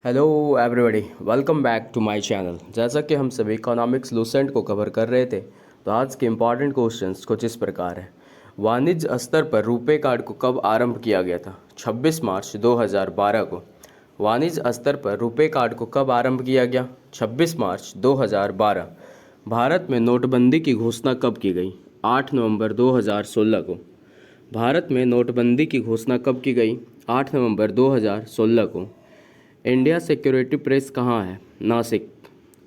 Hello everybody, welcome back to my channel. जैसा कि हम सभी इकोनॉमिक्स लूसेंट को कवर कर रहे थे, तो आज के इम्पॉर्टेंट क्वेश्चंस कुछ इस प्रकार है। वाणिज्य स्तर पर रुपे कार्ड को कब आरंभ किया गया था? 26 मार्च 2012 को। वाणिज्य स्तर पर रुपे कार्ड को कब आरंभ किया गया? 26 मार्च 2012। भारत में नोटबंदी की घोषणा कब की गई? 8 नवंबर 2016 को। भारत में नोटबंदी की घोषणा कब की गई? 8 नवंबर 2016 को। इंडिया सिक्योरिटी प्रेस कहाँ है? नासिक।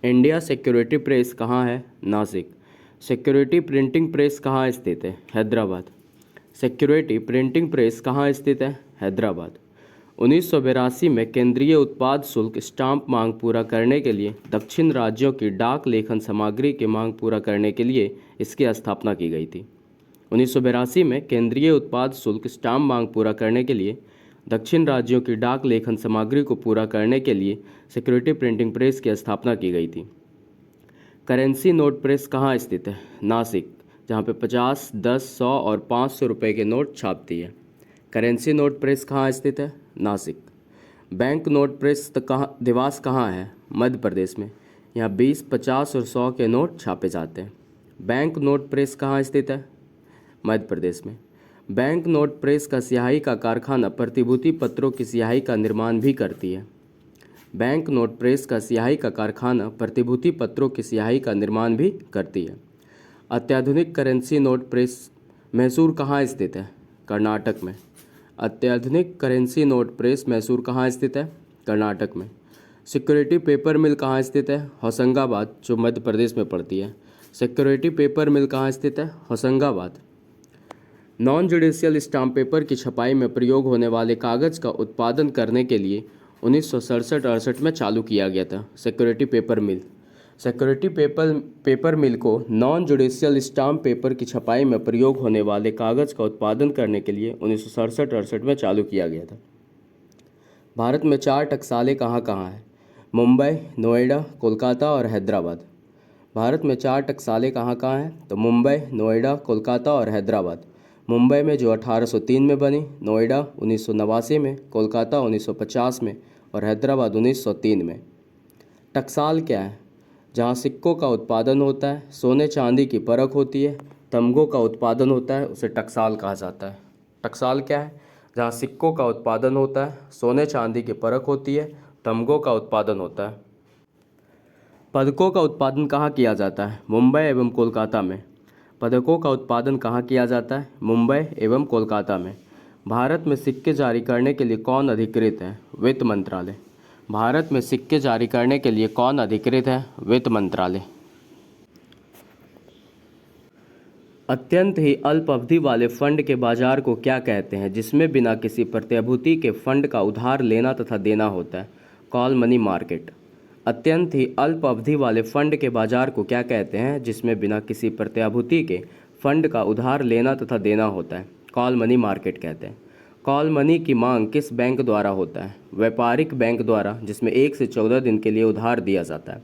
इंडिया सिक्योरिटी प्रेस कहाँ है? नासिक। सिक्योरिटी प्रिंटिंग प्रेस कहाँ स्थित है? हैदराबाद। सिक्योरिटी प्रिंटिंग प्रेस कहाँ स्थित है? हैदराबाद। 1982 में केंद्रीय उत्पाद शुल्क स्टाम्प मांग पूरा करने के लिए दक्षिण राज्यों की डाक लेखन सामग्री की मांग पूरा करने के लिए इसकी स्थापना की गई थी। 1982 में केंद्रीय उत्पाद शुल्क स्टाम्प मांग पूरा करने के लिए दक्षिण राज्यों की डाक लेखन सामग्री को पूरा करने के लिए सिक्योरिटी प्रिंटिंग प्रेस की स्थापना की गई थी। करेंसी नोट प्रेस कहाँ स्थित है? नासिक, जहाँ पे 50, 10, 100 और 500 रुपये के नोट छापती है। करेंसी नोट प्रेस कहाँ स्थित है? Nashik. Bank note press Dewas कहाँ है? मध्य प्रदेश में। यहाँ 20, 50 और 100 के नोट छापे जाते हैं। बैंक नोट प्रेस कहाँ स्थित है? मध्य प्रदेश में। बैंक नोट प्रेस का स्याही का कारखाना प्रतिभूति पत्रों की स्याही का निर्माण भी करती है। बैंक नोट प्रेस का स्याही का कारखाना प्रतिभूति पत्रों की स्याही का निर्माण भी करती है। अत्याधुनिक करेंसी नोट प्रेस मैसूर कहाँ स्थित है? कर्नाटक में। अत्याधुनिक करेंसी नोट प्रेस मैसूर कहाँ स्थित है? कर्नाटक में। सिक्योरिटी पेपर मिल कहाँ स्थित है? होशंगाबाद, जो मध्य प्रदेश में पड़ती है। सिक्योरिटी पेपर मिल कहाँ स्थित है? Hoshangabad. Non judicial stamp paper की छपाई में प्रयोग होने वाले कागज़ का उत्पादन करने के लिए 1967-68 में चालू किया गया था सिक्योरिटी पेपर मिल। सिक्योरिटी पेपर मिल को नॉन जुडिशियल स्टाम्प पेपर की छपाई में प्रयोग होने वाले कागज़ का उत्पादन करने के लिए 1967-68 में चालू किया गया था। भारत में 4 टकसालें कहाँ कहाँ हैं? मुंबई, नोएडा, कोलकाता और हैदराबाद। भारत में 4 टकसालें कहाँ कहाँ हैं? तो मुंबई, नोएडा, कोलकाता और हैदराबाद। मुंबई में जो 1803 में बनी, नोएडा 1989 में, कोलकाता 1950 में और हैदराबाद 1903 में। टकसाल क्या है? जहाँ सिक्कों का उत्पादन होता है, सोने चांदी की परख होती है, तमगों का उत्पादन होता है, उसे टकसाल कहा जाता है। टकसाल क्या है? जहाँ सिक्कों का उत्पादन होता है, सोने चांदी की परख होती है, तमगों का उत्पादन होता है। पदकों का उत्पादन कहाँ किया जाता है? मुंबई एवं कोलकाता में। पदकों का उत्पादन कहाँ किया जाता है? मुंबई एवं कोलकाता में। भारत में सिक्के जारी करने के लिए कौन अधिकृत है? वित्त मंत्रालय। भारत में सिक्के जारी करने के लिए कौन अधिकृत है? वित्त मंत्रालय। अत्यंत ही अल्प अवधि वाले फंड के बाजार को क्या कहते हैं, जिसमें बिना किसी प्रतिभूति के फंड का उधार लेना तथा देना होता है? Call money market. अत्यंत ही अल्प अवधि वाले फंड के बाजार को क्या कहते हैं, जिसमें बिना किसी प्रतिभूति के फंड का उधार लेना तथा देना होता है? कॉल मनी मार्केट कहते हैं। कॉल मनी की मांग किस बैंक द्वारा होता है? व्यापारिक बैंक द्वारा, जिसमें 1 से 14 दिन के लिए उधार दिया जाता है।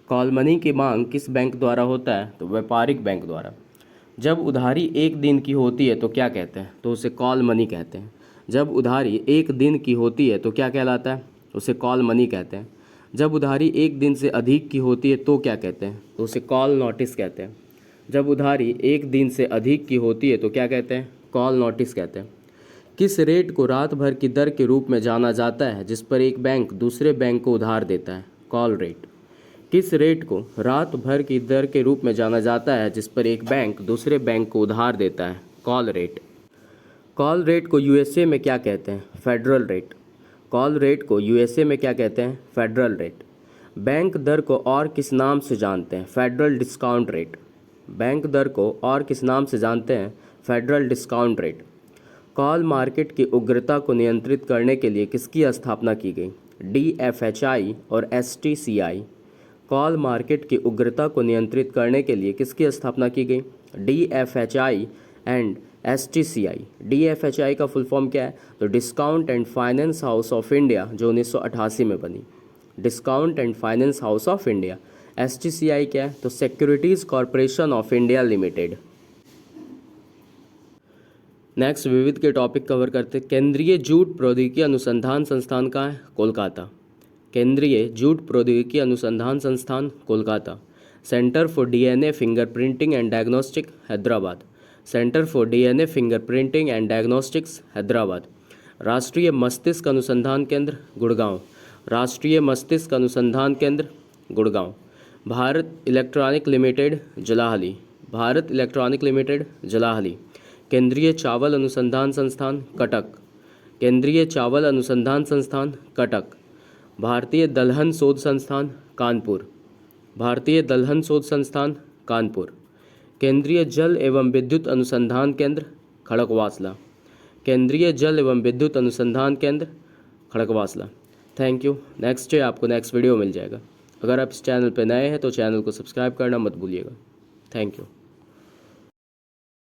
कॉल मनी की मांग किस बैंक द्वारा होता है? तो व्यापारिक बैंक द्वारा। जब उधारी 1 दिन की होती है तो क्या कहते हैं? तो उसे कॉल मनी कहते हैं। जब उधारी 1 दिन की होती है तो क्या कहलाता है? उसे कॉल मनी कहते हैं। जब उधारी 1 दिन से अधिक की होती है तो क्या कहते हैं? तो उसे कॉल नोटिस कहते हैं। जब उधारी 1 दिन से अधिक की होती है तो क्या कहते हैं? कॉल नोटिस कहते हैं। किस रेट को रात भर की दर के रूप में जाना जाता है जिस पर एक बैंक दूसरे बैंक को उधार देता है? Call rate. किस रेट को रात भर की दर के रूप में जाना जाता है जिस पर एक बैंक दूसरे बैंक को उधार देता है? Call rate. कॉल रेट को यूएसए में क्या कहते हैं? Federal rate. कॉल रेट को यूएसए में क्या कहते हैं? Federal rate. बैंक दर को और किस नाम से जानते हैं? Federal discount rate. बैंक दर को और किस नाम से जानते हैं? Federal discount rate. Call market की उग्रता को नियंत्रित करने के लिए किसकी स्थापना की गई? डीएफएचआई और एसटीसीआई। कॉल मार्केट की उग्रता को नियंत्रित करने के लिए किसकी स्थापना की गई? डीएफएचआई एंड एसटीसीआई। डीएफएचआई का फुल फॉर्म क्या है? तो discount and finance house of India, जो 1988 में बनी। Discount and finance house of India. STCI क्या है? तो securities corporation of India limited. Next विविध के टॉपिक कवर करते। केंद्रीय जूट प्रौद्योगिकी अनुसंधान संस्थान कहाँ है? कोलकाता। केंद्रीय जूट प्रौद्योगिकी अनुसंधान संस्थान Kolkata, centre for DNA fingerprinting and diagnostic Hyderabad, centre for DNA fingerprinting and diagnostics Hyderabad, राष्ट्रीय मस्तिष्क अनुसंधान केंद्र गुड़गांव, राष्ट्रीय मस्तिष्क अनुसंधान केंद्र Gurgaon, Bharat electronic limited Jalahalli, Bharat electronic limited Jalahalli, केंद्रीय चावल अनुसंधान संस्थान कटक, केंद्रीय चावल अनुसंधान संस्थान कटक, भारतीय दलहन शोध संस्थान कानपुर, भारतीय दलहन शोध संस्थान कानपुर, केंद्रीय जल एवं विद्युत अनुसंधान केंद्र खड़गवासला, केंद्रीय जल एवं विद्युत अनुसंधान केंद्र Khadakwasla. Thank you. Next day आपको नेक्स्ट वीडियो मिल जाएगा। अगर आप इस चैनल पर नए हैं तो चैनल को सब्सक्राइब करना मत भूलिएगा। Thank you.